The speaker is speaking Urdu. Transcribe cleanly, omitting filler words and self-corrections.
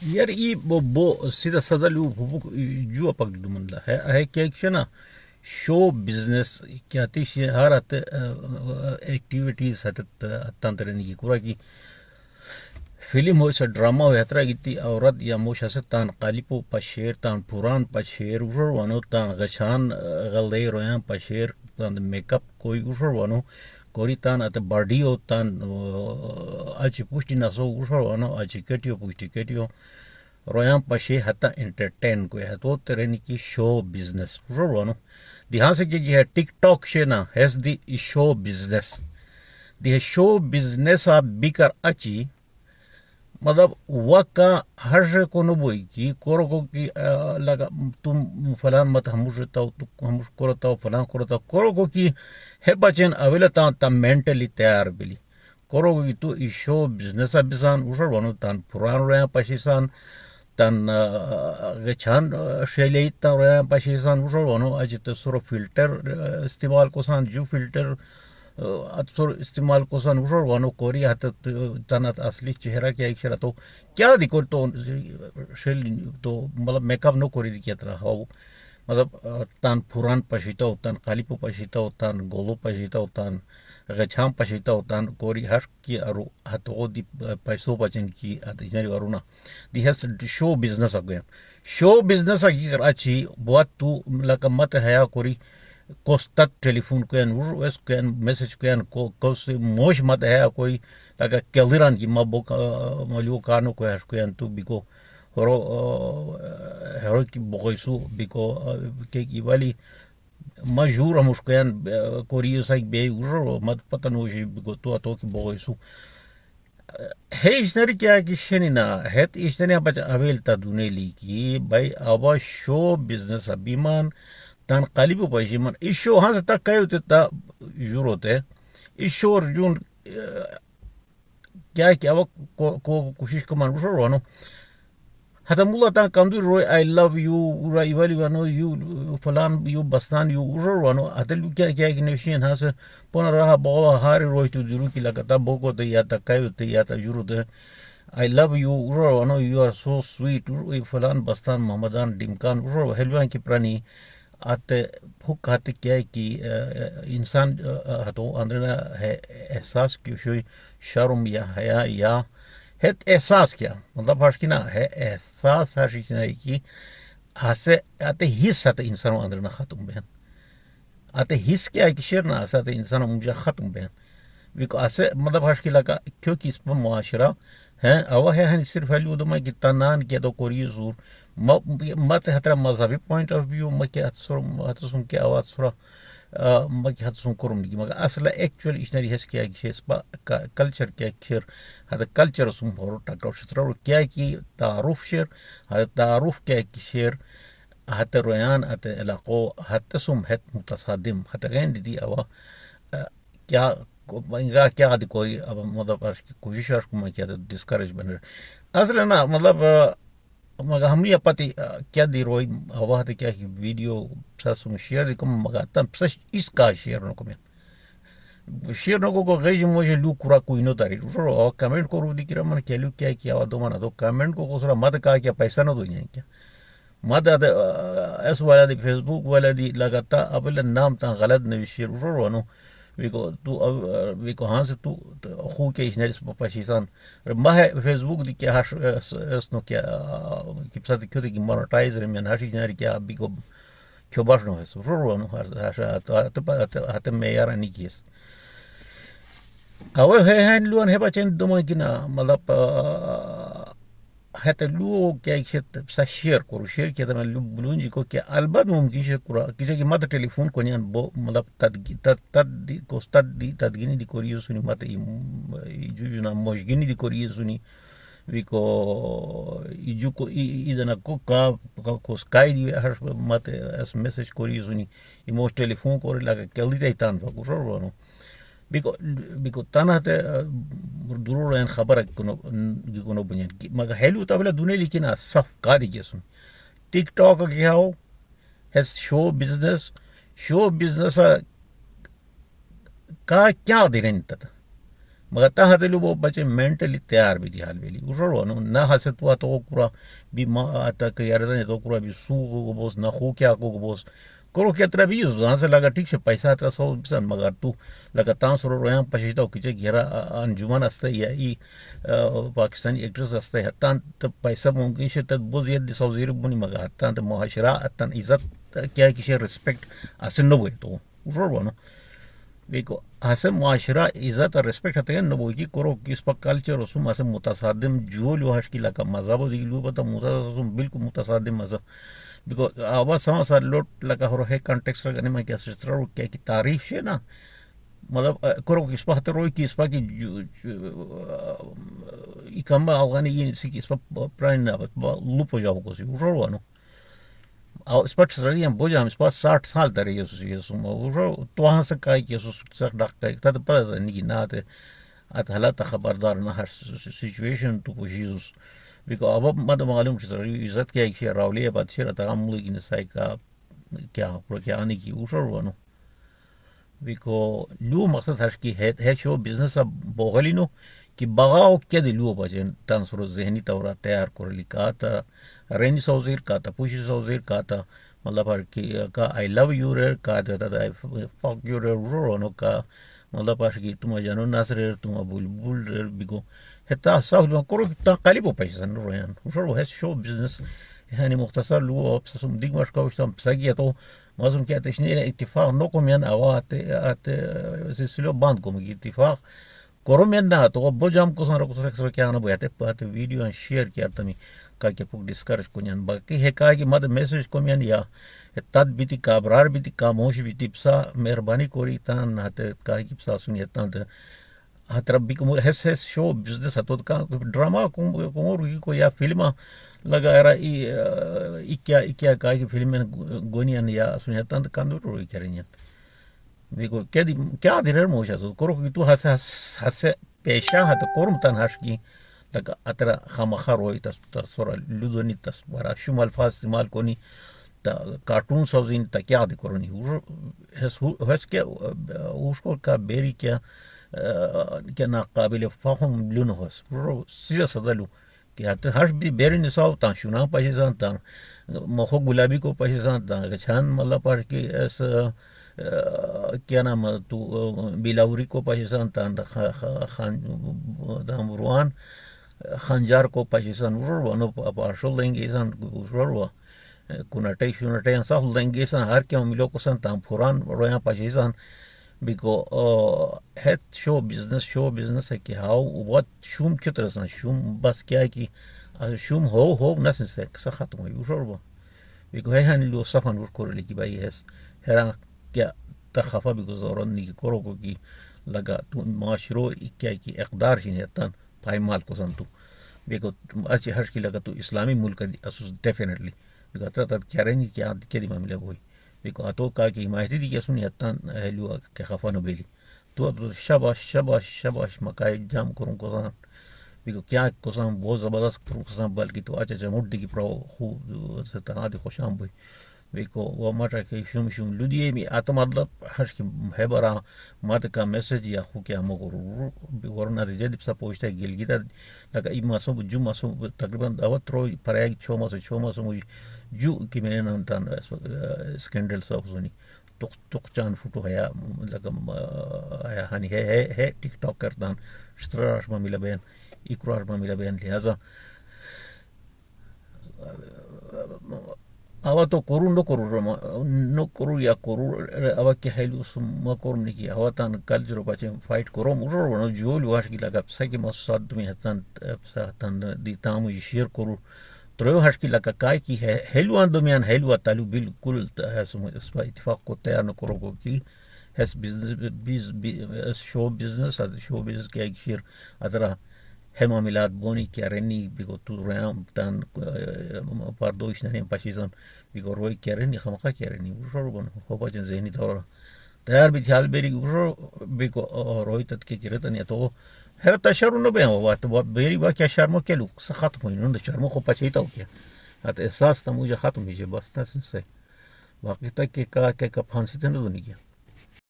یار ای بو سیدا سادا لو حقوق جو اپک دمنلا ہے کہ نا شو بزنس کیا تیش ہر ات ایکٹیویٹیز ہت تانترن کی کورا کی فلم ہو سا ڈرامہ ہو ہترا گیتی عورت یا موش ہس تان قالپو پشیر تان پوران پشیر اشر وانو تان غچان غلدے رویان پشیر تان میک اپ کوئی اشر وانو کوری تان ات باڈیو تان اچ پوشٹی نسو اشر وانو اچ کٹیو پوشٹی کٹیو رویان پشے ہتا انٹرٹین کو ہے تو ترنی کی شو بزنس اشر وانو دھیان سے کہ ہے ٹک ٹاک شنا has the show business the show business آ بیکر اچی مطلب وکا ہر کو نبوئی کی کورو کو کی لگا تم فلان مت ہمشتاو تو ہمش کرتاو فلان کرتاو کورو کو کی ہے بچن اویلتا تا مینٹلی تیار بلی کورو کو کی تو شو بزنس بسان اشر وانو تان پران رہا پشیسان تان گچھان شیلی تا رہا پشیسان اشر وانو اج تو سورو فلٹر استعمال کو سان جو فلٹر اتسر استعمال کو سان اشر وانو کوری ہت تنت اصلی چہرہ کیا ایک شرح تو کیا دیکھو تو شیل تو مطلب میک اپ نو کوری دی کیا طرح ہو مطلب تان پوران پشیتا ہو تان قالیپو پشیتا ہو تان گولو پشیتا ہو تان غچھام پشیتا ہو تان کوری ہر کی ارو ہتو دی پیسو بچن کی اتجاری ورونا دی ہس شو بزنس اگیا شو بزنس اگی کر اچھی بہت تو لکا مت ہے کوری کوستت ٹیلیفون کوین اس کوین میسج کوین کوس موش مت ہے کوئی لگا کیلران کی مبو ملیو کانو کو ہے کوین تو بیکو ہرو کی بغیسو بیکو کی والی مشہور ہم اس کوین کوریو سائک بے مت پتہ نوشی بیکو تو کی بغیسو ہے اشنری کیا کہ شنینا ہے اشنری بچ اویلتا دونے لی کی بھائی ابا شو بزنس ابیمان تان قالبو پیشی من ایشو ہاں سے تک کہے ہوتے تا جور ہوتے ایشو جون کیا ہے کہ اب کو کوشش کو من روشو روانو حتی مولا تان کندو روی I love you رائی والی وانو یو فلان یو بستان یو روشو روانو حتی لو کیا ہے کہ نوشین ہاں سے پونا رہا بغا ہاری روی تو دیرو کی لگتا بوکو تے یا تا کہے ہوتے یا تا جور ہوتے I love you روشو روانو you are so sweet فلان بستان محمدان ڈمکان روشو حلوان کی پرانی آتے بھوک آتے کیا ہے کہ انسان ہتو اندرنا ہے احساس کی شوی شرم یا حیا یا ہے احساس کیا مطلب ہرش کی نا ہے احساس ہرشی چنائی کی ہسے آتے حس آتے انسانوں اندرنا ختم بہن آتے حس کیا ہے کہ شیر نا آتے انسانوں مجھے ختم بہن بیکو آسے مطلب ہرش کی لگا کیونکہ اس پر معاشرہ ہیں اوہ ہے صرف حلیو دو میں کہ تنان کیا تو کوری زور مت ہترا مذہبی پوائنٹ آف ویو مکی ہتسم کیا آواز سورا مکی ہتسم کرم لگی مگر اصلا ایکچولی اشنری حس کیا کہ شیس با کلچر کیا شیر ہتا کلچر سم ہورو ٹاکاو شترا کیا کی تعارف شیر ہتا تعارف کیا کی شیر ہتا رویان ہتا علاقو ہتا سم ہت متصادم ہتا غین دی آوا کیا دی کوئی مطلب کوشش کو میں کیا ڈسکریج بن اصلا نا مطلب مگر ہم یہ پتی کیا دی روئی ہوا تھا کیا کہ ویڈیو سم شیئر دی کم مگر تم سچ اس کا شیئر نکو میں شیئر نکو کو غیج موجے لو کرا کوئی نو تاری رو کمنٹ کو رو دی کرا من کیا لو کیا کیا دو مانا دو کمنٹ کو سرا مد کہا کیا پیسہ نہ دو جائیں کیا مد اس والا دی فیس بک والا دی لگاتا اب نام تا غلط نوی شیئر رو نو ویکو ہاں سے تو خو کے اشنریس پشیسان ماہ فیس بک دی کیا ہش اسنو کیا کپسا دی کیو دی مونٹائز رمین ہش اشنری کیا بیکو کیو باشنو ہے رو روانو ہاتھ میں یارا نہیں کیس اوہ ہے لون ہے بچین دو مکینا مطلب ہے لو کیا سا شیئر کرو شیئر کیا تھا میں بلون جی کو کیا البت ممکن شیئر کرا کسی کی مت ٹیلی فون کو نہیں بو مطلب تدگینی دی کوری سنی مت جو نا موشگینی دی کوری سنی ویکو جو کو ایدنا کو کو سکائی دی ہر مت اس میسج کوری سنی موش ٹیلی فون کو لگا کل دی تان فکر رو بیکو تانا تے درور این خبر کنو بنیان کی مگر ہیلو تا بلا دونے لیکن صف کا دی کیسن ٹک ٹاک کیا ہو ہے شو بزنس کا کیا دی رہن تا مگر تہاں تیلو وہ بچے مینٹلی تیار بھی دی حال بیلی وشو نہ ہسے تو کورا بھی آتا کہ یار تو کورا بھی سو کو بوس نہ خو کیا کو بوس کرو کیا ترا بھی یوز سے لگا ٹھیک سے پیسہ ترا سو بسن مگر تو لگا تان سر رویاں پشیتا کچے گھیرا انجمن استے یا ای پاکستانی ایکٹرس استے ہتان تو پیسہ ممکن سے تد بوز یہ سو زیر بنی مگر ہتان تو معاشرہ ہتان عزت کیا کسی ریسپیکٹ اسے نہ ہوئے تو وشو نا بیکو ہسے معاشرہ عزت اور ریسپیکٹ ہتے ہیں نہ وہ کی کرو کس پر کلچر رسوم ہسے متصادم جو لو ہش کی لگا مذہب دی لو پتہ متصادم بالکل متصادم مذہب بیکو آواز سما سا لوٹ لگا ہو ہے کانٹیکس لگا نہیں میں کیا سوچ رہا ہوں کیا کی تعریف ہے نا مطلب کرو کس پر ہتے روئی کی اس پر کی کمبا افغانی یہ سی کی اس پر پرائن لوپ ہو جاؤ کو سی وشو نا اس پر سریا بوجھام اس پر 60 سال ترے یہ تو وہاں سے کہا کہ سک ڈاک کا تو پتہ نہیں نہ ات حالات خبردار نہ ہر سچویشن تو پوشیز بیکو اب مت معلوم عزت کیا کہ راولی بات شیر تعامل کی نسائی کا کیا آنے کی وشو نا بیکو لو مقصد ہر کی ہے شو بزنس اب بوغلی نو کہ بغاؤ کیا دلو بچے تنسر ذہنی طورا تیار کر لی کہا تھا رینی سوزیر کہا تھا پوشی سوزیر کہا تھا مطلب ہر کی کا آئی لو یو ریئر کہا تھا آئی فاک یو ریئر وشو کا مطلب ہر کی تم جانو ناصر ریئر تم بلبل ریئر بیگو ہتا ساہل کرو تا قلیبو پیسہ نہ رویان وشو ہے شو بزنس یعنی مختصر لو سم دیگ مش کا وشتم سگی تو مازم کیا تشنی اتفاق نو کو میان اوات سلسلو باند کو مگی اتفاق کرو میں نہ تو بوجام کو سن رکھ سر کیا نہ بہتے پات ویڈیو شیئر کیا تمی کا کہ پک ڈسکرش کنیان باقی ہے کا کہ مد میسج کو میان یا تد بیتی کابرار بیتی خاموش بیتی پسا مہربانی کوری تان ہتے کا کہ پسا سنی تان ہتر بھی کو ہس شو بزنس ہتو کا ڈرامہ کو یا فلم لگا رہا ای کیا کا کہ فلم گونیان یا سنی تان کاندو روئی کریں دیکھو کیا دیر موشا تو کرو کہ تو ہسے پیشہ ہت کرم تن ہش کی لگا اترا خامخا روئی تس سورا لدونی تس برا شم الفاظ استعمال کونی تا کارٹون سوزین تا کیا دی کرونی ہس کیا اس کو کا بیری کیا ناقابل فہم لون ہس سیدھا سدلو کہ ہش بھی بیری نساو تا شونا پاشیزان تا مخو گلابی کو پاشیزان تا گچھان ملا پار کی اس کیا نام تو بیلاوری کو پاکستان تان روان خنجار کو پاکستان ورو پارشل لیں سان ورو کنٹے شنٹے سب لیں سان ہر کیا ملو کو سان تام فران رویاں پاکستان بیکو ہیت شو بزنس ہے کہ ہاؤ وات شوم کتر سان شوم بس کیا کہ شوم ہو نہ سے ختم ہوئی ورو بیکو ہے ہن لو صفن ور کر لی کہ بھائی ہے حیران کیا تخفا بھی گزارن نہیں کرو کو کی لگا تو معاشرو کیا کی اقدار ہی نہیں تن پائمال کو سن تو بیکو اچھے ہر کی لگا تو اسلامی ملک اسوس ڈیفینیٹلی بیکو اترا تب کیا رہی کیا کیا دی معاملہ ہوئی بیکو اتو کا کی حمایتی دی کیا سنی تن ہلو کہ خفا نو بیلی تو شاباش مکای جام کروں کو سن بیکو کیا کو سن بہت زبردست کروں کو سن بلکہ تو اچھا مٹ دی کی پرو خوب سے تنا دی خوشام ہوئی بیکو وہ مٹا کہ شوم لدیے بھی آت مطلب ہر کی ہے برا مت کا میسج یا خو کیا مگر ورنہ رجد سا پوچھتا ہے گل گیتا لگا ای ماسو جو ماسو تقریباً اوت رو پرائے 6 ماسو مجھ جو کہ میں نے نام تان اسکینڈل سا سنی تک چان فوٹو ہے لگا ہانی ہے ٹک ٹاک کرتان شتراش ما ملا بین اقرار ما ملا بین لہذا آوا تو کرو نو کرو یا کرو آوا کیا ہے ما کرم نہیں کیا آوا تان کل جو بچے فائٹ کرو مرو جو لواش کی لگا پسا کہ مساد تمہیں ہتان دی تام شیئر کرو تریو ہش کی لگا کائے کی ہے ہیلو ان دمیان ہیلو تعلق بالکل اس پر اتفاق کو تیار نہ کرو کو کی ہس بزنس شو بزنس کیا شیر اترا ہے معاملات بونی کیا رہنی بیکو تو ریام تان پاردوش نہیں پاشیزان بیکو روئی کیا رہنی خمقہ کیا رہنی وشو بن ہو پاچن ذہنی طور تیار بھی تھیال بیری وشو بیکو روئی تت کے کرتن یا تو ہر تشرو نہ بے ہوا تو بیری با کیا شرمو کے لو ختم ہوئی نہ شرمو کو پچیتا ہو کیا ات احساس تھا مجھے ختم ہی بس نہ سے باقی تک کہ کا پھانسی تے نہ نہیں کیا